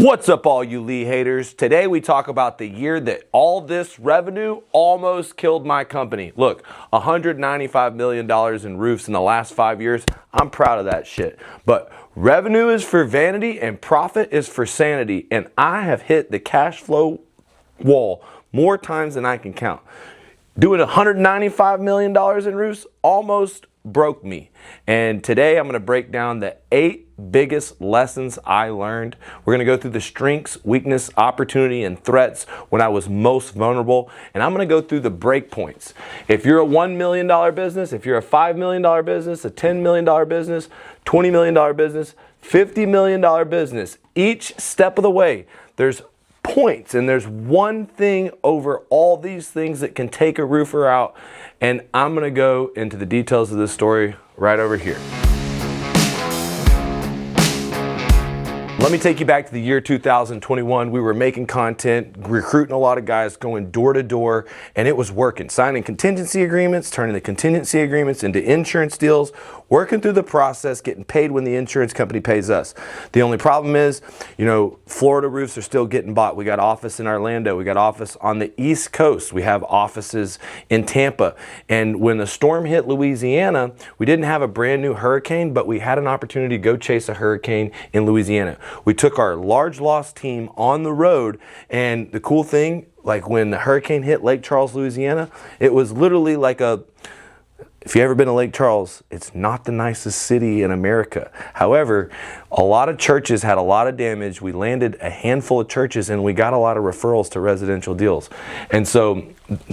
What's up, all you Lee haters? Today we talk about the year that all this revenue almost killed my company. Look, $195 million in roofs in the last 5 years. I'm proud of that shit. But revenue is for vanity and profit is for sanity. And I have hit the cash flow wall more times than I can count. Doing $195 million in roofs almost broke me. And today I'm going to break down the 8 biggest lessons I learned. We're going to go through the strengths, weakness, opportunity, and threats when I was most vulnerable. And I'm going to go through the break points. If you're a $1 million business, if you're a $5 million business, a $10 million business, $20 million business, $50 million business, each step of the way, there's points, and there's one thing over all these things that can take a roofer out, and I'm gonna go into the details of this story right over here. Let me take you back to the year 2021. We were making content, recruiting a lot of guys, going door to door, and it was working. Signing contingency agreements, turning the contingency agreements into insurance deals, working through the process, getting paid when the insurance company pays us. The only problem is, Florida roofs are still getting bought. We got office in Orlando. We got office on the East Coast. We have offices in Tampa. And when the storm hit Louisiana, we didn't have a brand new hurricane, but we had an opportunity to go chase a hurricane in Louisiana. We took our large loss team on the road, and the cool thing, like when the hurricane hit Lake Charles, Louisiana, it was literally like if you've ever been to Lake Charles, it's not the nicest city in America. However, a lot of churches had a lot of damage. We landed a handful of churches and we got a lot of referrals to residential deals. And so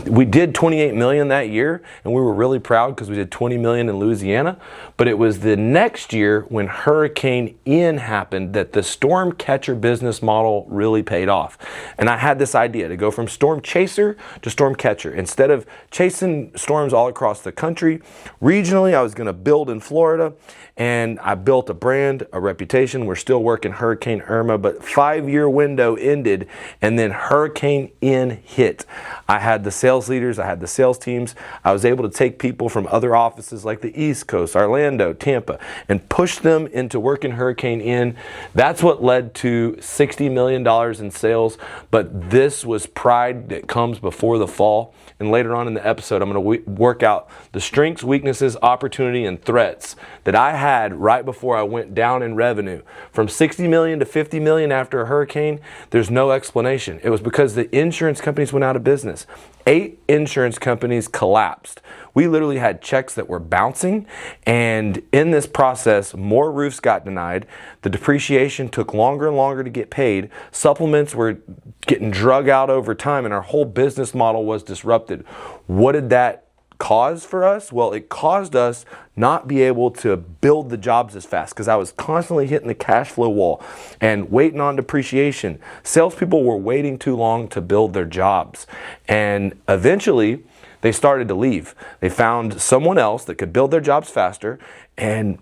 we did 28 million that year, and we were really proud because we did 20 million in Louisiana. But it was the next year when Hurricane Ian happened that the storm catcher business model really paid off. And I had this idea to go from storm chaser to storm catcher. Instead of chasing storms all across the country, regionally, I was going to build in Florida, and I built a brand, a reputation. We're still working Hurricane Irma, but 5-year window ended, and then Hurricane Ian hit. I had the sales leaders, I had the sales teams. I was able to take people from other offices like the East Coast, Orlando, Tampa, and push them into working Hurricane Ian. That's what led to $60 million in sales, but this was pride that comes before the fall. And later on in the episode, I'm going to work out the strengths, weaknesses, opportunity, and threats that I had right before I went down in revenue. From 60 million to 50 million after a hurricane, there's no explanation. It was because the insurance companies went out of business. 8 insurance companies collapsed. We literally had checks that were bouncing, and in this process, more roofs got denied. The depreciation took longer and longer to get paid. Supplements were getting drug out over time, and our whole business model was disrupted. What did that cause for us? Well, it caused us not be able to build the jobs as fast because I was constantly hitting the cash flow wall and waiting on depreciation. Salespeople were waiting too long to build their jobs, and eventually they started to leave. They found someone else that could build their jobs faster, and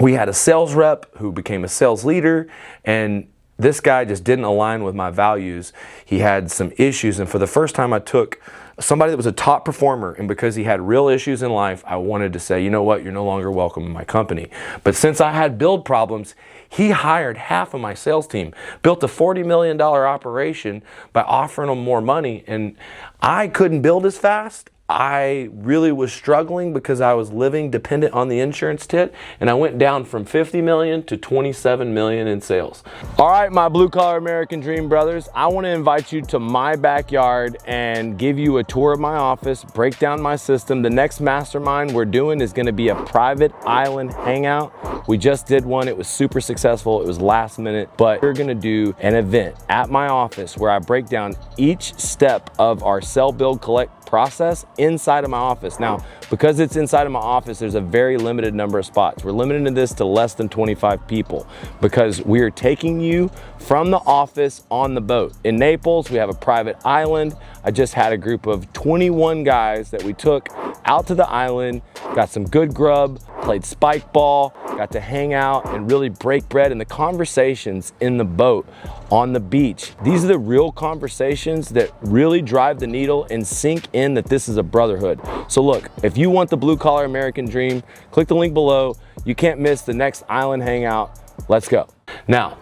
we had a sales rep who became a sales leader, and this guy just didn't align with my values. He had some issues, and for the first time I took somebody that was a top performer, and because he had real issues in life, I wanted to say, you know what, you're no longer welcome in my company. But since I had build problems, he hired half of my sales team, built a $40 million operation by offering them more money, and I couldn't build as fast. I really was struggling because I was living dependent on the insurance tit, and I went down from 50 million to 27 million in sales. All right, my blue collar American dream brothers, I want to invite you to my backyard and give you a tour of my office, break down my system. The next mastermind we're doing is going to be a private island hangout. We just did one. It was super successful. It was last minute, but we're going to do an event at my office where I break down each step of our sell, build, collect process inside of my office. Now, because it's inside of my office, there's a very limited number of spots. We're limiting this to less than 25 people because we are taking you from the office on the boat. In Naples, we have a private island. I just had a group of 21 guys that we took out to the island, got some good grub, played spike ball, got to hang out and really break bread. And the conversations in the boat on the beach, these are the real conversations that really drive the needle and sink in that this is a brotherhood. So look, if you want the blue collar American dream, click the link below. You can't miss the next island hangout. Let's go. Now,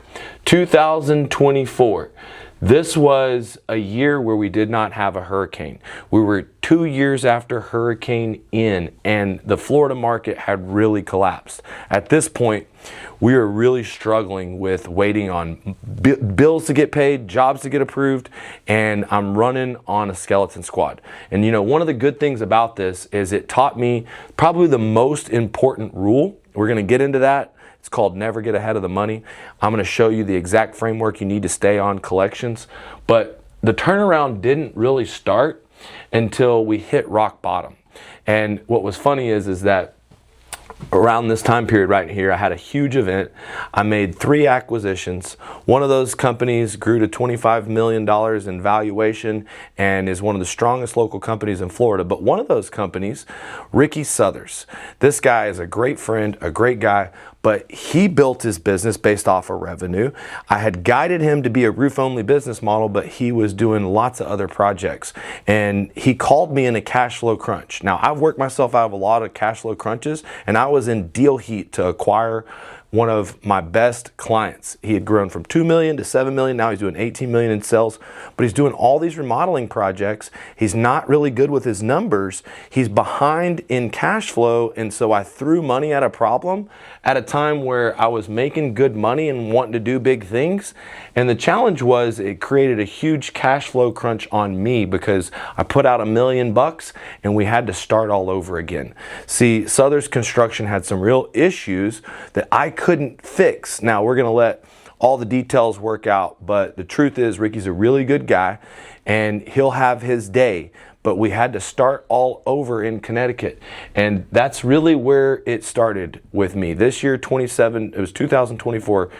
2024. This was a year where we did not have a hurricane. We were 2 years after Hurricane Ian, and the Florida market had really collapsed. At this point, we were really struggling with waiting on bills to get paid, jobs to get approved, and I'm running on a skeleton squad. And you know, one of the good things about this is it taught me probably the most important rule. We're going to get into that. It's called never get ahead of the money. I'm going to show you the exact framework you need to stay on collections. But the turnaround didn't really start until we hit rock bottom. And what was funny is that around this time period right here, I had a huge event. I made 3 acquisitions. One of those companies grew to $25 million in valuation and is one of the strongest local companies in Florida. But one of those companies, Ricky Southers, this guy is a great friend, a great guy, but he built his business based off of revenue. I had guided him to be a roof-only business model, but he was doing lots of other projects. And he called me in a cash flow crunch. Now, I've worked myself out of a lot of cash flow crunches, and I was in deal heat to acquire one of my best clients. He had grown from 2 million to 7 million. Now he's doing 18 million in sales, but he's doing all these remodeling projects. He's not really good with his numbers. He's behind in cash flow. And so I threw money at a problem at a time where I was making good money and wanting to do big things. And the challenge was it created a huge cash flow crunch on me because I put out $1 million and we had to start all over again. See, Southers Construction had some real issues that I couldn't fix. Now we're going to let all the details work out, but the truth is Ricky's a really good guy and he'll have his day, but we had to start all over in Connecticut. And that's really where it started with me. This year, it was 2024.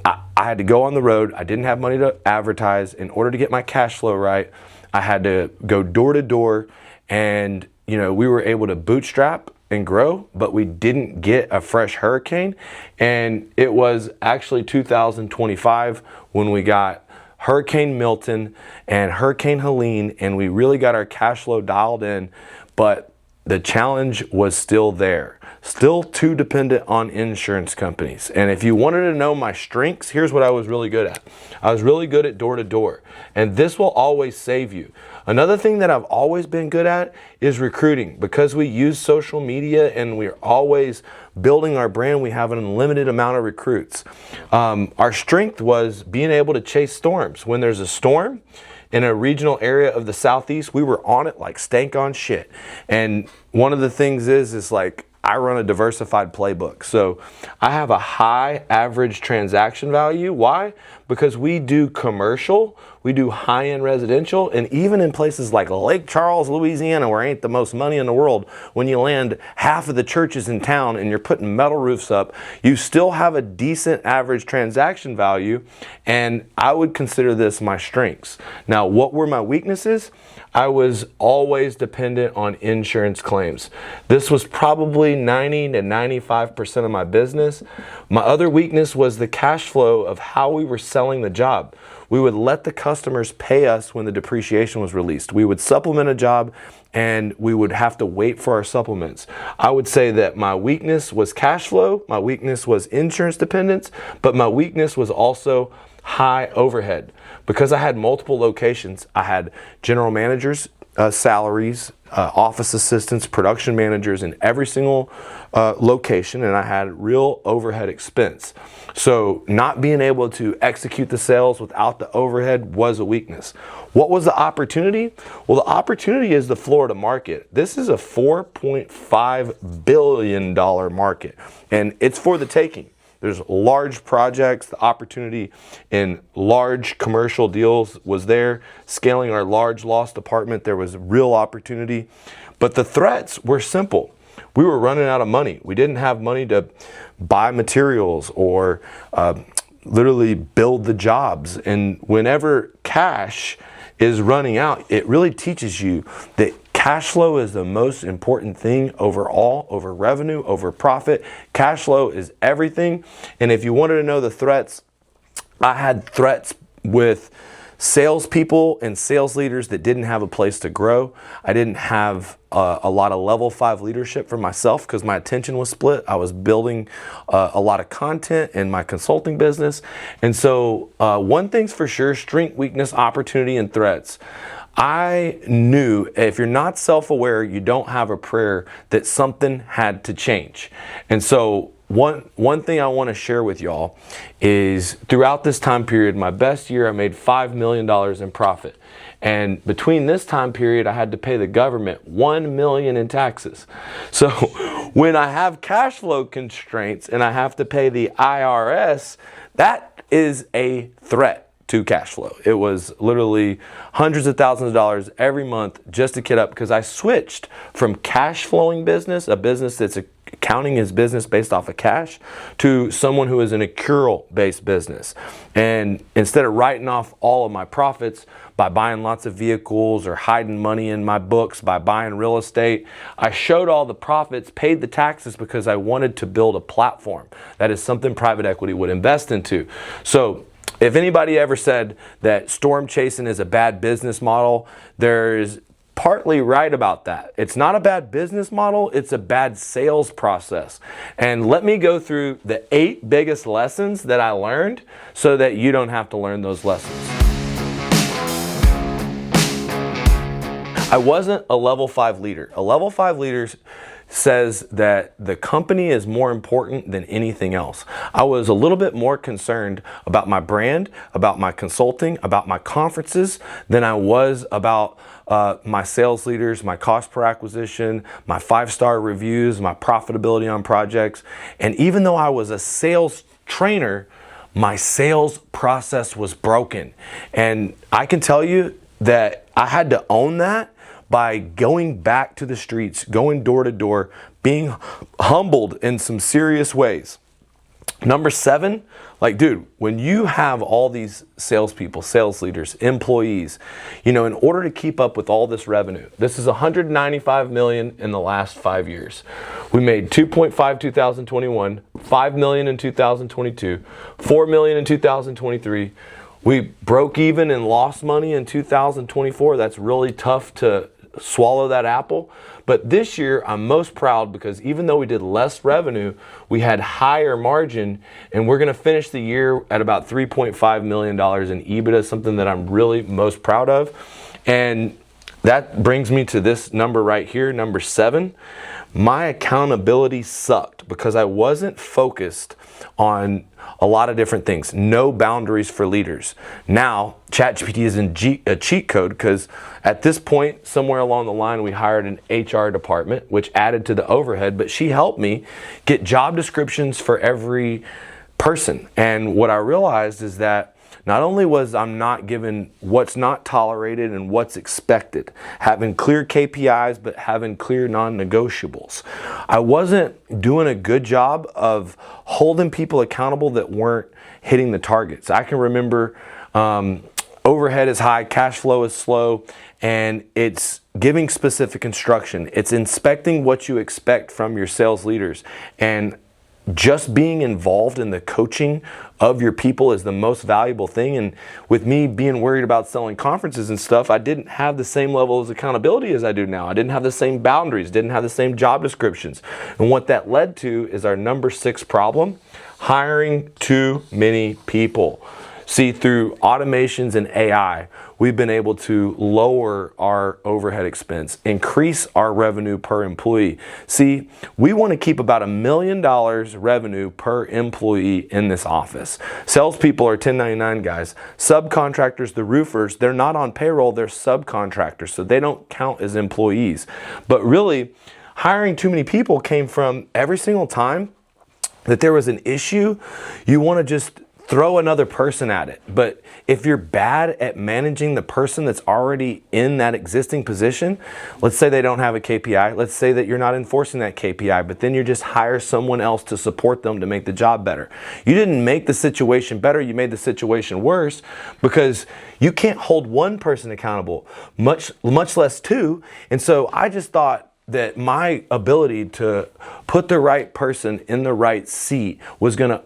I had to go on the road. I didn't have money to advertise. In order to get my cash flow right, I had to go door to door, and you know, we were able to bootstrap and grow, but we didn't get a fresh hurricane. And it was actually 2025 when we got Hurricane Milton and Hurricane Helene, and we really got our cash flow dialed in, but the challenge was still there. Still too dependent on insurance companies. And if you wanted to know my strengths, here's what I was really good at. I was really good at door to door, and this will always save you. Another thing that I've always been good at is recruiting. Because we use social media and we're always building our brand, we have an unlimited amount of recruits. Our strength was being able to chase storms. When there's a storm in a regional area of the Southeast, we were on it like stank on shit. And one of the things is like, I run a diversified playbook. So I have a high average transaction value. Why? Because we do commercial, we do high-end residential, and even in places like Lake Charles, Louisiana, where ain't the most money in the world, when you land half of the churches in town and you're putting metal roofs up, you still have a decent average transaction value, and I would consider this my strengths. Now, what were my weaknesses? I was always dependent on insurance claims. This was probably 90 to 95% of my business. My other weakness was the cash flow of how we were selling the job. We would let the customers pay us when the depreciation was released. We would supplement a job and we would have to wait for our supplements. I would say that my weakness was cash flow, my weakness was insurance dependence, but my weakness was also high overhead. Because I had multiple locations, I had general managers, salaries, office assistants, production managers in every single location, and I had real overhead expense. So not being able to execute the sales without the overhead was a weakness. What was the opportunity? Well, the opportunity is the Florida market. This is a $4.5 billion market, and it's for the taking. There's large projects. The opportunity in large commercial deals was there. Scaling our large loss department, there was real opportunity. But the threats were simple. We were running out of money. We didn't have money to buy materials or literally build the jobs. And whenever cash is running out, it really teaches you that cash flow is the most important thing overall, over revenue, over profit. Cash flow is everything. And if you wanted to know the threats, I had threats with salespeople and sales leaders that didn't have a place to grow. I didn't have a lot of level 5 leadership for myself because my attention was split. I was building a lot of content in my consulting business. And so one thing's for sure: strength, weakness, opportunity, and threats. I knew if you're not self-aware, you don't have a prayer, that something had to change. And so one thing I want to share with y'all is, throughout this time period, my best year, I made $5 million in profit. And between this time period, I had to pay the government $1 million in taxes. So when I have cash flow constraints and I have to pay the IRS, that is a threat to cash flow. It was literally hundreds of thousands of dollars every month just to get up, because I switched from cash flowing business, a business that's counting his business based off of cash, to someone who is an accrual based business. And instead of writing off all of my profits by buying lots of vehicles or hiding money in my books by buying real estate, I showed all the profits, paid the taxes, because I wanted to build a platform. That is something private equity would invest into. So if anybody ever said that storm chasing is a bad business model, there's partly right about that. It's not a bad business model, it's a bad sales process. And let me go through the 8 biggest lessons that I learned so that you don't have to learn those lessons. I wasn't a level 5 leader. A level 5 leader says that the company is more important than anything else. I was a little bit more concerned about my brand, about my consulting, about my conferences than I was about my sales leaders, my cost per acquisition, my 5-star reviews, my profitability on projects. And even though I was a sales trainer, my sales process was broken. And I can tell you that I had to own that by going back to the streets, going door to door, being humbled in some serious ways. Number 7, like, dude, when you have all these salespeople, sales leaders, employees, in order to keep up with all this revenue, this is $195 million in the last 5 years. We made 2.5 2021, 5 million in 2022, 4 million in 2023. We broke even and lost money in 2024. That's really tough to swallow that apple. But this year I'm most proud because even though we did less revenue, we had higher margin, and we're going to finish the year at about $3.5 million in EBITDA, something that I'm really most proud of. And that brings me to this number right here, number 7. My accountability sucked because I wasn't focused on a lot of different things. No boundaries for leaders. Now, ChatGPT is a cheat code because at this point, somewhere along the line, we hired an HR department, which added to the overhead, but she helped me get job descriptions for every person. And what I realized is that not only was I'm not given what's not tolerated and what's expected, having clear KPIs, but having clear non-negotiables. I wasn't doing a good job of holding people accountable that weren't hitting the targets. I can remember overhead is high, cash flow is slow, and it's giving specific instruction. It's inspecting what you expect from your sales leaders. And just being involved in the coaching of your people is the most valuable thing. And with me being worried about selling conferences and stuff, I didn't have the same level of accountability as I do now. I didn't have the same boundaries, didn't have the same job descriptions. And what that led to is our number 6 problem: hiring too many people. See, through automations and AI, we've been able to lower our overhead expense, increase our revenue per employee. See, we want to keep about $1 million revenue per employee in this office. Salespeople are 1099 guys. Subcontractors, the roofers, they're not on payroll, they're subcontractors, so they don't count as employees. But really, hiring too many people came from every single time that there was an issue, you want to just throw another person at it. But if you're bad at managing the person that's already in that existing position, let's say they don't have a KPI, let's say that you're not enforcing that KPI, but then you just hire someone else to support them to make the job better. You didn't make the situation better, you made the situation worse, because you can't hold one person accountable, much less 2. And so I just thought that my ability to put the right person in the right seat was going to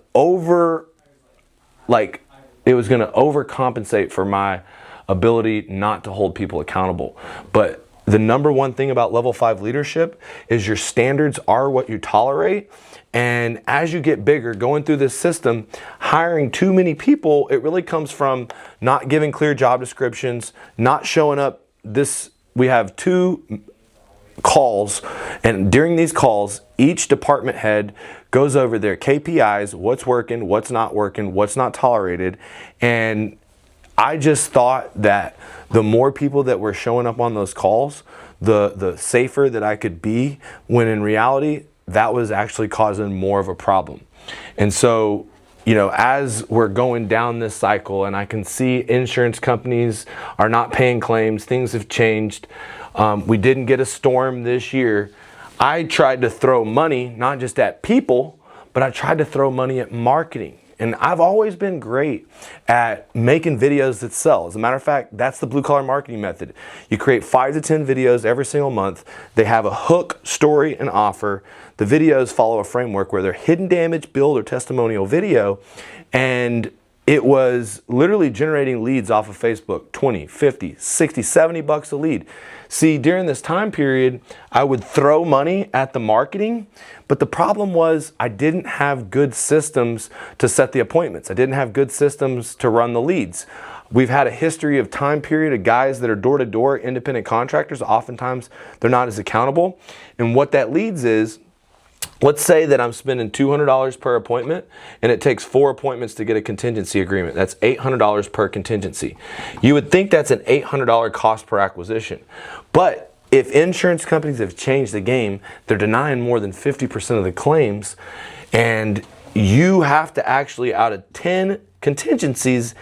it was going to overcompensate for my ability not to hold people accountable. But the number one thing about level 5 leadership is your standards are what you tolerate. And as you get bigger, going through this system, hiring too many people, it really comes from not giving clear job descriptions, not showing up. We have 2 calls, and during these calls, each department head goes over their KPIs, what's working, what's not working, what's not tolerated. And I just thought that the more people that were showing up on those calls, the safer that I could be, when in reality, that was actually causing more of a problem. And so, as we're going down this cycle, and I can see insurance companies are not paying claims, things have changed. We didn't get a storm this year. I tried to throw money, not just at people, but I tried to throw money at marketing. And I've always been great at making videos that sell. As a matter of fact, that's the blue collar marketing method. You create 5 to 10 videos every single month. They have a hook, story, and offer. The videos follow a framework where they're hidden damage, build, or testimonial video. And it was literally generating leads off of Facebook, 20, 50, 60, 70 bucks a lead. See, during this time period, I would throw money at the marketing, but the problem was I didn't have good systems to set the appointments. I didn't have good systems to run the leads. We've had a history of time period of guys that are door-to-door independent contractors. Oftentimes, they're not as accountable. And what that leads is, let's say that I'm spending $200 per appointment, and it takes 4 appointments to get a contingency agreement. That's $800 per contingency. You would think that's an $800 cost per acquisition. But if insurance companies have changed the game, they're denying more than 50% of the claims, and you have to actually, out of 10 contingencies,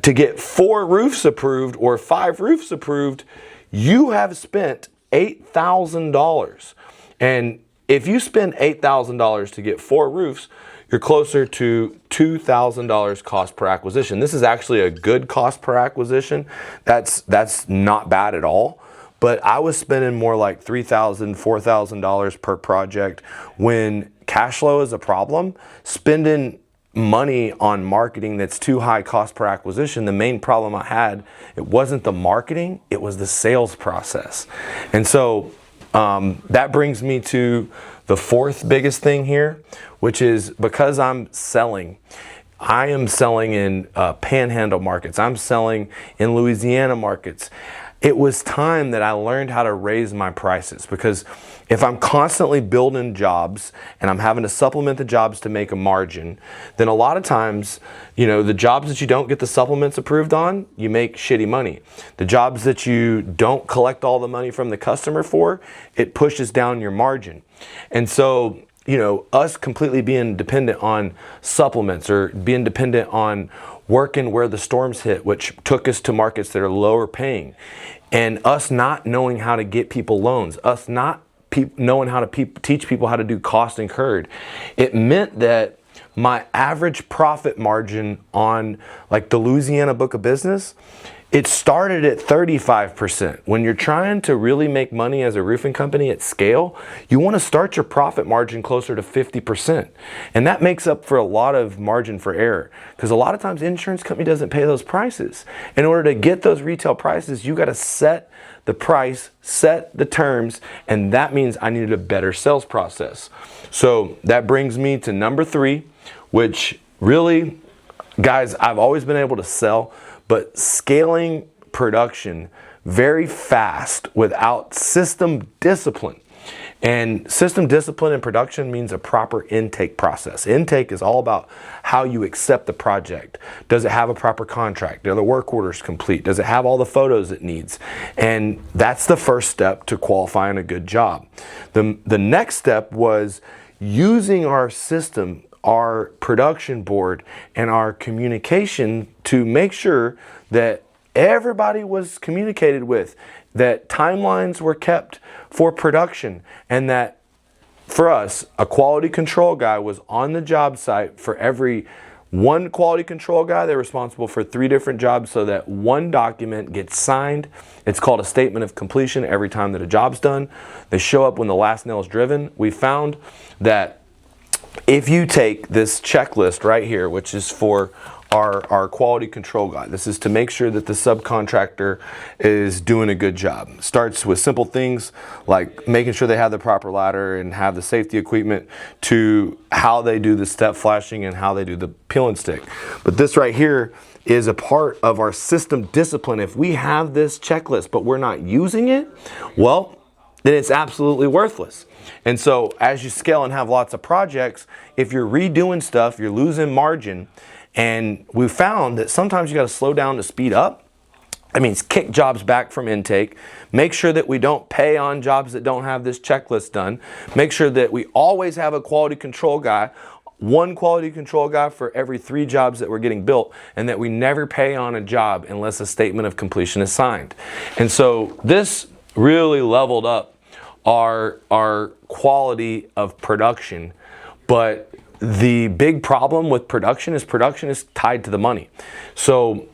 to get 4 roofs approved or 5 roofs approved, you have spent $8,000. And if you spend $8,000 to get 4 roofs, you're closer to $2,000 cost per acquisition. This is actually a good cost per acquisition. That's not bad at all. But I was spending more like $3,000, $4,000 per project. When cash flow is a problem, spending money on marketing that's too high cost per acquisition, the main problem I had, it wasn't the marketing, it was the sales process. And so that brings me to the 4th biggest thing here, which is because I am selling in panhandle markets. I'm selling in Louisiana markets. It was time that I learned how to raise my prices, because if I'm constantly building jobs and I'm having to supplement the jobs to make a margin, then a lot of times, the jobs that you don't get the supplements approved on, you make shitty money. The jobs that you don't collect all the money from the customer for, it pushes down your margin. And so, us completely being dependent on supplements or being dependent on working where the storms hit, which took us to markets that are lower paying, and us not knowing how to get people loans, us not knowing how to teach people how to do cost incurred, it meant that my average profit margin on like the Louisiana book of business, it started at 35%. When you're trying to really make money as a roofing company at scale, you want to start your profit margin closer to 50%. And that makes up for a lot of margin for error, because a lot of times insurance company doesn't pay those prices. In order to get those retail prices, you got to set the price, set the terms, and that means I needed a better sales process. So that brings me to number 3, which really, guys, I've always been able to sell, but scaling production very fast without system discipline. And system discipline in production means a proper intake process. Intake is all about how you accept the project. Does it have a proper contract? Are the work orders complete? Does it have all the photos it needs? And that's the first step to qualifying a good job. The next step was using our system, our production board, and our communication to make sure that everybody was communicated with, that timelines were kept for production, and that for us, a quality control guy was on the job site. For every one quality control guy, they're responsible for 3 different jobs, so that one document gets signed. It's called a statement of completion every time that a job's done. They show up when the last nail is driven. We found that if you take this checklist right here, which is for our quality control guy. This is to make sure that the subcontractor is doing a good job. It starts with simple things like making sure they have the proper ladder and have the safety equipment, to how they do the step flashing and how they do the peel and stick. But this right here is a part of our system discipline. If we have this checklist but we're not using it, well, then it's absolutely worthless. And so as you scale and have lots of projects, if you're redoing stuff, you're losing margin. And we found that sometimes you got to slow down to speed up. That means kick jobs back from intake. Make sure that we don't pay on jobs that don't have this checklist done. Make sure that we always have a quality control guy, one quality control guy for every 3 jobs that we're getting built, and that we never pay on a job unless a statement of completion is signed. And so this really leveled up our quality of production. But the big problem with production is tied to the money. So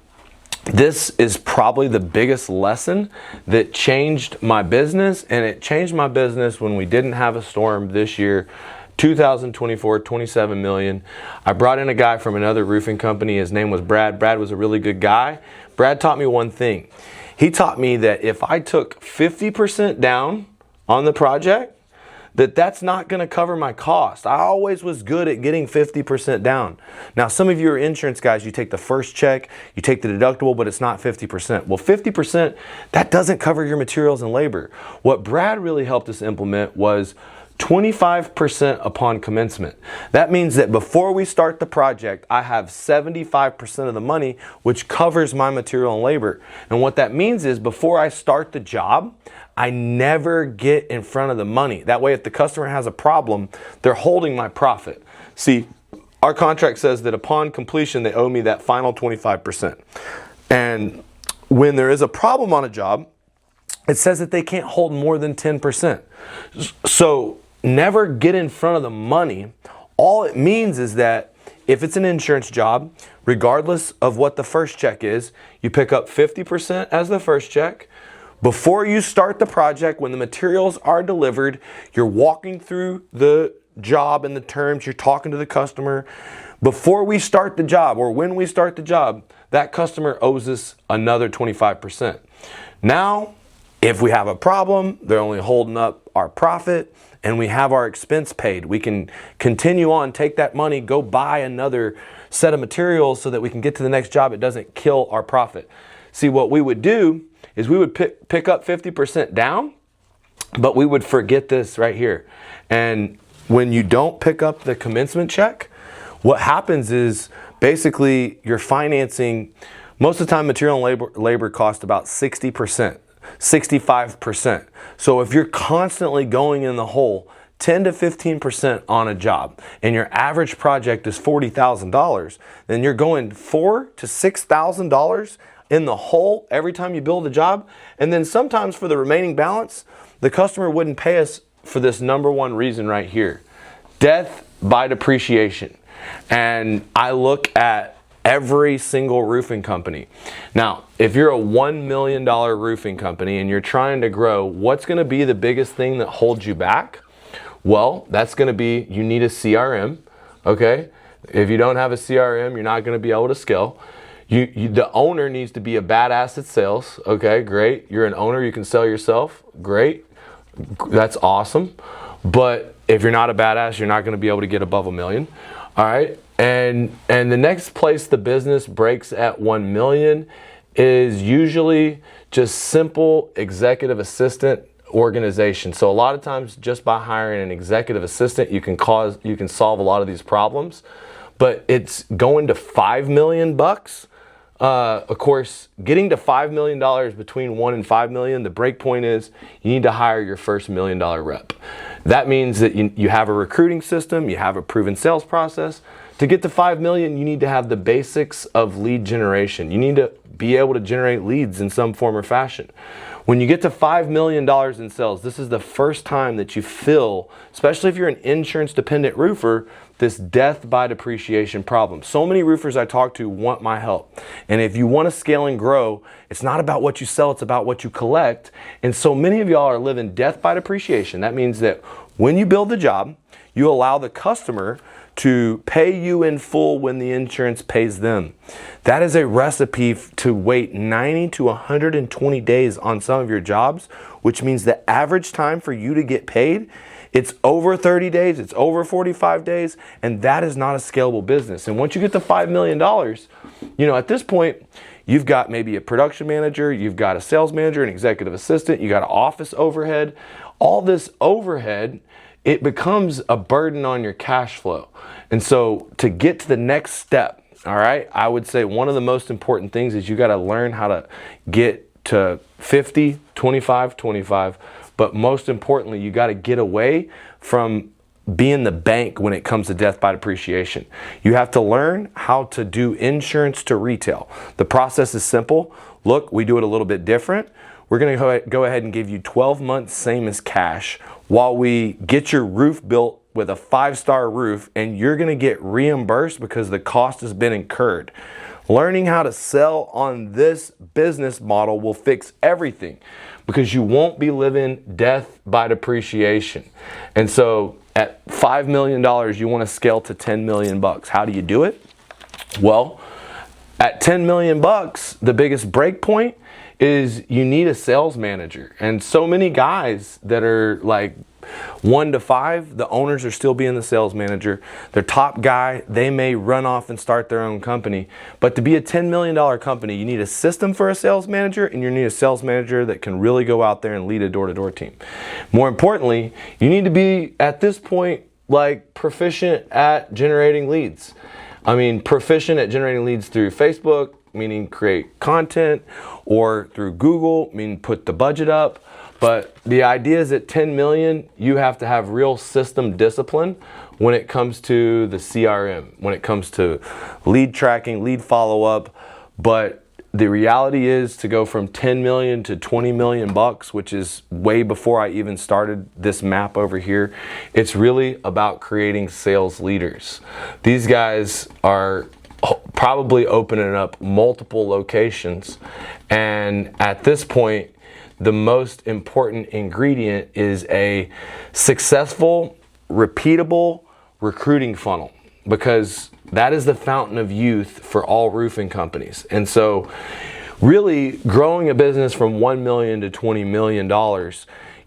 this is probably the biggest lesson that changed my business, and it changed my business when we didn't have a storm this year. 2024, 27 million. I brought in a guy from another roofing company. His name was Brad. Brad was a really good guy. Brad taught me one thing. He taught me that if I took 50% down on the project, that's not going to cover my cost. I always was good at getting 50% down. Now, some of you are insurance guys, you take the first check, you take the deductible, but it's not 50%. Well, 50%, that doesn't cover your materials and labor. What Brad really helped us implement was 25% upon commencement. That means that before we start the project, I have 75% of the money, which covers my material and labor. And what that means is before I start the job, I never get in front of the money. That way, if the customer has a problem, they're holding my profit. See, our contract says that upon completion, they owe me that final 25%. And when there is a problem on a job, it says that they can't hold more than 10%. So never get in front of the money. All it means is that if it's an insurance job, regardless of what the first check is, you pick up 50% as the first check. Before you start the project, when the materials are delivered, you're walking through the job and the terms, you're talking to the customer. Before we start the job, or when we start the job, that customer owes us another 25%. Now, if we have a problem, they're only holding up our profit, and we have our expense paid. We can continue on, take that money, go buy another set of materials so that we can get to the next job. It doesn't kill our profit. See, what we would do is we would pick up 50% down, but we would forget this right here. And when you don't pick up the commencement check, what happens is basically you're financing, most of the time material and labor cost about 60%, 65%. So if you're constantly going in the hole 10 to 15% on a job, and your average project is $40,000, then you're going $4,000 to $6,000 in the hole every time you build a job. And then sometimes for the remaining balance, the customer wouldn't pay us for this number one reason right here: death by depreciation. And I look at every single roofing company. Now, if you're a $1 million roofing company and you're trying to grow, what's going to be the biggest thing that holds you back? Well, that's going to be, you need a CRM, okay? If you don't have a CRM, you're not going to be able to scale. The owner needs to be a badass at sales. Okay, great. You're an owner, you can sell yourself. Great. That's awesome. But if you're not a badass, you're not going to be able to get above $1 million. All right. And the next place the business breaks at 1 million is usually just simple executive assistant organization. So a lot of times just by hiring an executive assistant, you can solve a lot of these problems. But it's going to $5 million bucks. Of course, getting to $5 million between 1 and 5 million, the break point is you need to hire your first $1 million rep. That means that you have a recruiting system, you have a proven sales process. To get to 5 million, you need to have the basics of lead generation. You need to be able to generate leads in some form or fashion. When you get to $5 million in sales, this is the first time that you feel, especially if you're an insurance dependent roofer, this death by depreciation problem. So many roofers I talk to want my help. And if you want to scale and grow, it's not about what you sell, it's about what you collect. And so many of y'all are living death by depreciation. That means that when you build the job, you allow the customer to pay you in full when the insurance pays them. That is a recipe to wait 90 to 120 days on some of your jobs, which means the average time for you to get paid, it's over 30 days, it's over 45 days, and that is not a scalable business. And once you get to $5 million, at this point, you've got maybe a production manager, you've got a sales manager, an executive assistant, you got an office overhead. All this overhead, it becomes a burden on your cash flow. And so to get to the next step, all right, I would say one of the most important things is you got to learn how to get to 50, 25, 25. But most importantly, you got to get away from being the bank when it comes to death by depreciation. You have to learn how to do insurance to retail. The process is simple. Look, we do it a little bit different. We're going to go ahead and give you 12 months, same as cash, while we get your roof built with a 5-star roof, and you're going to get reimbursed because the cost has been incurred. Learning how to sell on this business model will fix everything because you won't be living death by depreciation. And so at $5 million, you want to scale to 10 million bucks. How do you do it? Well, at 10 million bucks, the biggest break point is you need a sales manager. And so many guys that are like 1 to 5, the owners are still being the sales manager. Their top guy, they may run off and start their own company. But to be a $10 million company, you need a system for a sales manager, and you need a sales manager that can really go out there and lead a door-to-door team. More importantly, you need to be, at this point, like proficient at generating leads. I mean, proficient at generating leads through Facebook, meaning create content, or through Google, meaning put the budget up. But the idea is at 10 million, you have to have real system discipline when it comes to the CRM, when it comes to lead tracking, lead follow-up. But the reality is to go from 10 million to 20 million bucks, which is way before I even started this map over here. It's really about creating sales leaders. These guys are probably opening up multiple locations. And at this point, the most important ingredient is a successful, repeatable recruiting funnel, because that is the fountain of youth for all roofing companies. And so really growing a business from $1 million to $20 million,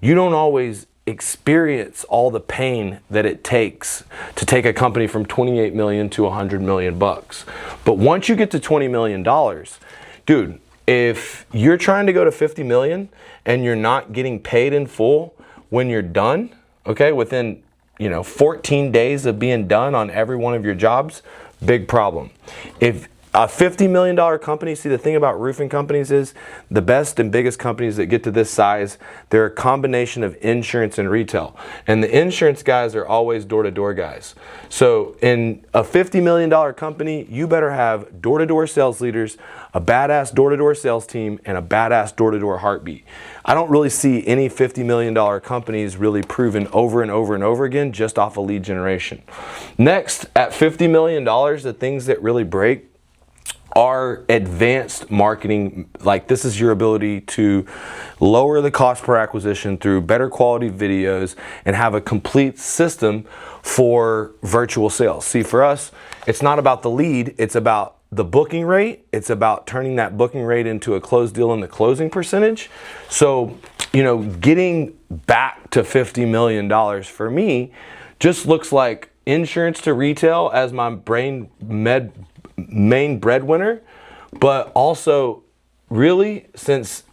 you don't always experience all the pain that it takes to take a company from 28 million to 100 million bucks. But once you get to $20 million, dude, if you're trying to go to 50 million and you're not getting paid in full when you're done, okay, within 14 days of being done on every one of your jobs, big problem. If a $50 million company, see, the thing about roofing companies is the best and biggest companies that get to this size, they're a combination of insurance and retail. And the insurance guys are always door-to-door guys. So in a $50 million company, you better have door-to-door sales leaders, a badass door-to-door sales team, and a badass door-to-door heartbeat. I don't really see any $50 million companies really proven over and over and over again just off of lead generation. Next, at $50 million, the things that really break are advanced marketing. Like, this is your ability to lower the cost per acquisition through better quality videos and have a complete system for virtual sales. See, for us, it's not about the lead, it's about the booking rate. It's about turning that booking rate into a closed deal and the closing percentage. So, getting back to $50 million for me just looks like insurance to retail as my main breadwinner, but also really, since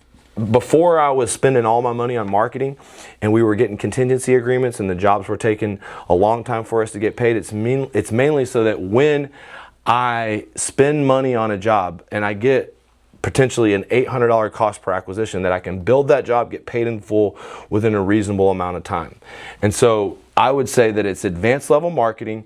before I was spending all my money on marketing and we were getting contingency agreements and the jobs were taking a long time for us to get paid, it's mainly so that when I spend money on a job and I get potentially an $800 cost per acquisition, that I can build that job, get paid in full within a reasonable amount of time. And so I would say that it's advanced level marketing,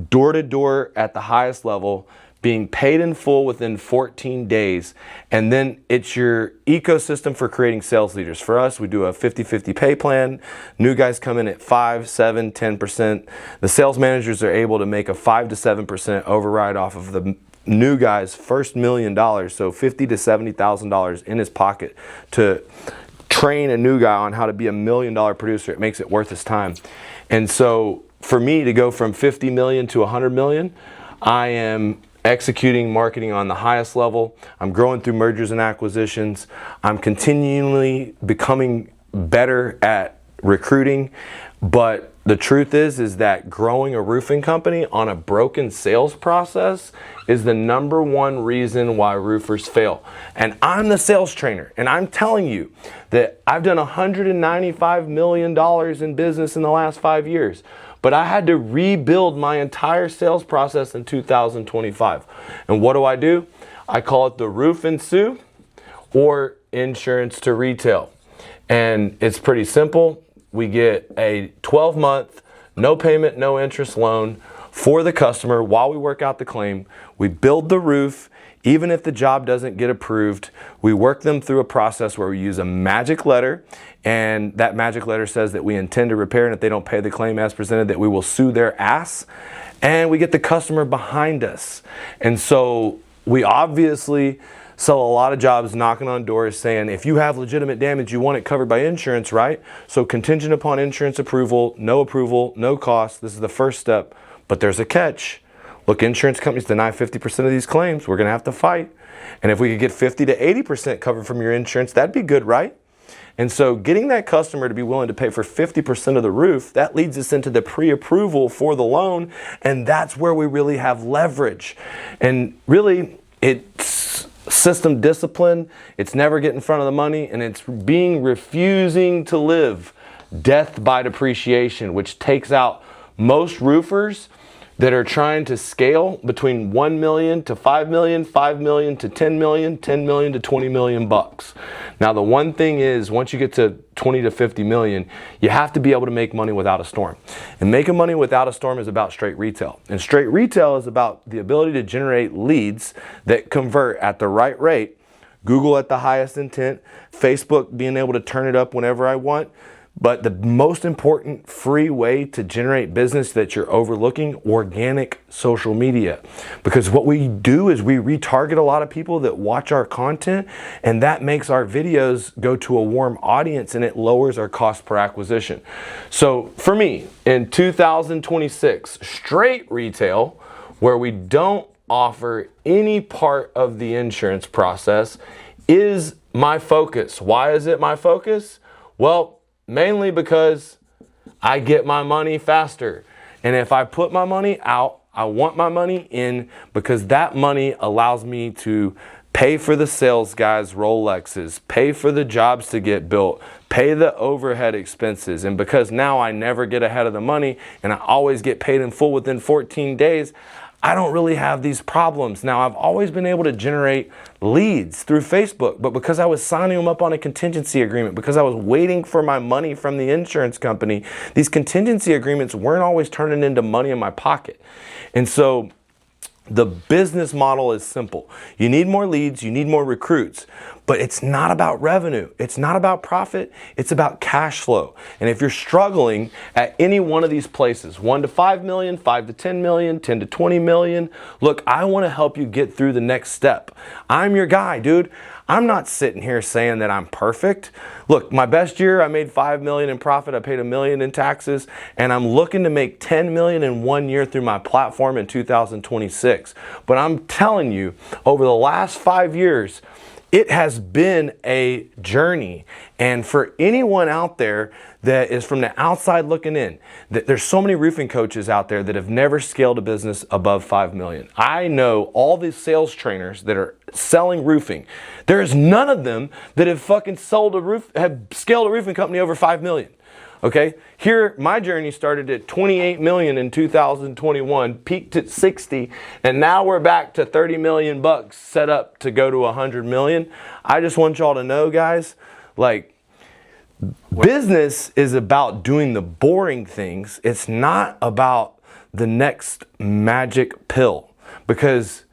door to door at the highest level, being paid in full within 14 days. And then it's your ecosystem for creating sales leaders. For us, we do a 50-50 pay plan. New guys come in at 5, 7, 10%. The sales managers are able to make a 5 to 7% override off of the new guy's first $1 million. So $50,000 to $70,000 in his pocket to train a new guy on how to be $1 million producer. It makes it worth his time. And so for me to go from 50 million to 100 million, I am executing marketing on the highest level. I'm growing through mergers and acquisitions. I'm continually becoming better at recruiting. But the truth is that growing a roofing company on a broken sales process is the #1 reason why roofers fail. And I'm the sales trainer, and I'm telling you that I've done $195 million in business in the last 5 years. But I had to rebuild my entire sales process in 2025. And what do? I call it the roof and sue, or insurance to retail. And it's pretty simple. We get a 12-month, no payment, no interest loan for the customer while we work out the claim. We build the roof. Even if the job doesn't get approved, we work them through a process where we use a magic letter, and that magic letter says that we intend to repair, and if they don't pay the claim as presented, that we will sue their ass, and we get the customer behind us. And so we obviously sell a lot of jobs knocking on doors saying, if you have legitimate damage, you want it covered by insurance, right? So contingent upon insurance approval, no cost. This is the first step, but there's a catch. Look, insurance companies deny 50% of these claims. We're going to have to fight. And if we could get 50 to 80% covered from your insurance, that'd be good, right? And so getting that customer to be willing to pay for 50% of the roof, that leads us into the pre-approval for the loan. And that's where we really have leverage. And really, it's system discipline. It's never getting in front of the money. And it's refusing to live death by depreciation, which takes out most roofers that are trying to scale between 1 million to 5 million, 5 million to 10 million, 10 million to 20 million bucks. Now, the one thing is, once you get to 20 to 50 million, you have to be able to make money without a storm. And making money without a storm is about straight retail. And straight retail is about the ability to generate leads that convert at the right rate, Google at the highest intent, Facebook being able to turn it up whenever I want. But the most important free way to generate business that you're overlooking, organic social media. Because what we do is we retarget a lot of people that watch our content, and that makes our videos go to a warm audience, and it lowers our cost per acquisition. So for me, in 2026, straight retail, where we don't offer any part of the insurance process, is my focus. Why is it my focus? Well, mainly because I get my money faster. And if I put my money out, I want my money in, because that money allows me to pay for the sales guys' Rolexes, pay for the jobs to get built, pay the overhead expenses. And because now I never get ahead of the money and I always get paid in full within 14 days, I don't really have these problems. Now, I've always been able to generate leads through Facebook, but because I was signing them up on a contingency agreement, because I was waiting for my money from the insurance company, these contingency agreements weren't always turning into money in my pocket. And so the business model is simple. You need more leads, you need more recruits, but it's not about revenue. It's not about profit. It's about cash flow. And if you're struggling at any one of these places, 1 to 5 million, 5 to 10 million, 10 to 20 million, look, I want to help you get through the next step. I'm your guy, dude. I'm not sitting here saying that I'm perfect. Look, my best year, I made 5 million in profit. I paid $1 million in taxes, and I'm looking to make 10 million in 1 year through my platform in 2026. But I'm telling you, over the last 5 years, it has been a journey. And for anyone out there that is from the outside looking in, there's so many roofing coaches out there that have never scaled a business above 5 million. I know all these sales trainers that are selling roofing. There is none of them that have scaled a roofing company over 5 million. Okay, here my journey started at 28 million in 2021, peaked at 60, and now we're back to 30 million bucks set up to go to 100 million. I just want y'all to know, guys, like, business is about doing the boring things. It's not about the next magic pill, because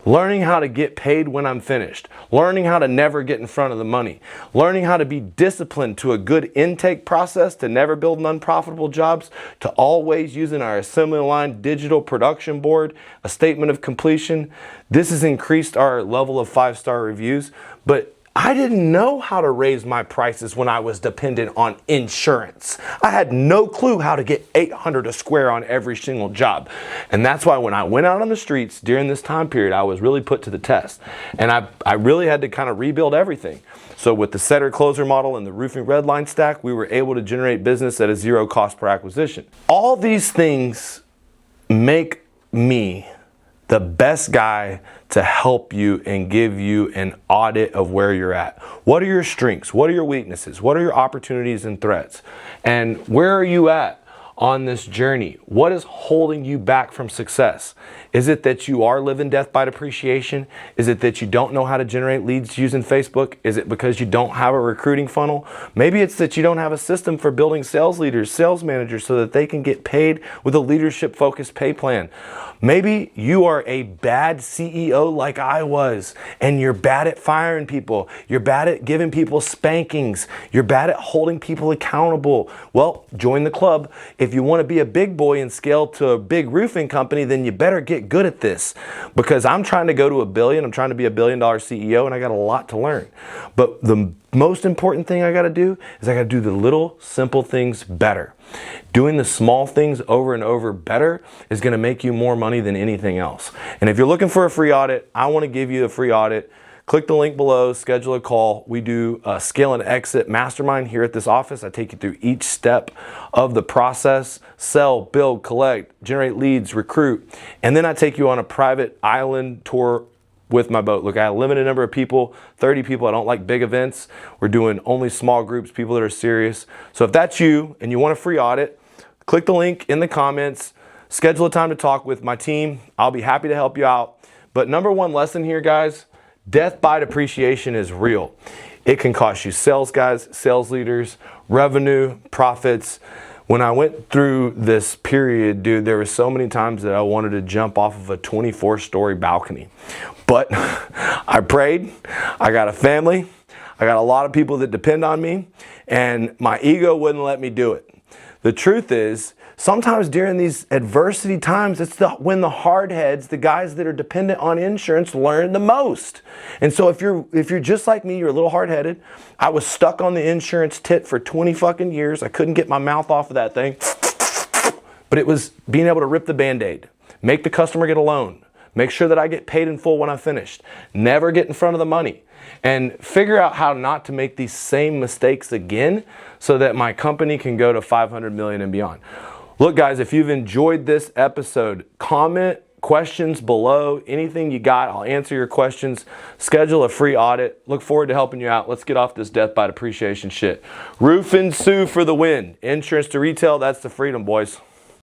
learning how to get paid when I'm finished, learning how to never get in front of the money, learning how to be disciplined to a good intake process, to never build unprofitable jobs, to always using our assembly line digital production board, a statement of completion. This has increased our level of 5-star reviews, but I didn't know how to raise my prices when I was dependent on insurance. I had no clue how to get 800 a square on every single job. And that's why when I went out on the streets during this time period, I was really put to the test. And I really had to kind of rebuild everything. So with the setter closer model and the roofing redline stack, we were able to generate business at a zero cost per acquisition. All these things make me the best guy to help you and give you an audit of where you're at. What are your strengths? What are your weaknesses? What are your opportunities and threats? And where are you at on this journey? What is holding you back from success? Is it that you are living death by depreciation? Is it that you don't know how to generate leads using Facebook? Is it because you don't have a recruiting funnel? Maybe it's that you don't have a system for building sales leaders, sales managers, so that they can get paid with a leadership focused pay plan. Maybe you are a bad CEO like I was, and you're bad at firing people. You're bad at giving people spankings. You're bad at holding people accountable. Well, join the club. If you want to be a big boy and scale to a big roofing company, then you better get good at this, because I'm trying to go to $1 billion. I'm trying to be $1 billion CEO, and I got a lot to learn. But the most important thing I got to do is I got to do the little simple things better. Doing the small things over and over better is going to make you more money than anything else. And if you're looking for a free audit, I want to give you a free audit. Click the link below, schedule a call. We do a scale and exit mastermind here at this office. I take you through each step of the process: sell, build, collect, generate leads, recruit. And then I take you on a private island tour with my boat. Look, I have a limited number of people, 30 people. I don't like big events. We're doing only small groups, people that are serious. So if that's you and you want a free audit, click the link in the comments, schedule a time to talk with my team. I'll be happy to help you out. But number one lesson here, guys, death by depreciation is real. It can cost you sales guys, sales leaders, revenue, profits. When I went through this period, dude, there were so many times that I wanted to jump off of a 24-story balcony. But I prayed, I got a family, I got a lot of people that depend on me, and my ego wouldn't let me do it. The truth is, sometimes during these adversity times, it's when the hard heads, the guys that are dependent on insurance, learn the most. And so if you're just like me, you're a little hard-headed. I was stuck on the insurance tit for 20 fucking years. I couldn't get my mouth off of that thing. But it was being able to rip the Band-Aid, make the customer get a loan, make sure that I get paid in full when I'm finished, never get in front of the money, and figure out how not to make these same mistakes again so that my company can go to 500 million and beyond. Look, guys, if you've enjoyed this episode, comment questions below. Anything you got, I'll answer your questions. Schedule a free audit. Look forward to helping you out. Let's get off this death by depreciation shit. Roof and sue for the win. Insurance to retail, that's the freedom, boys.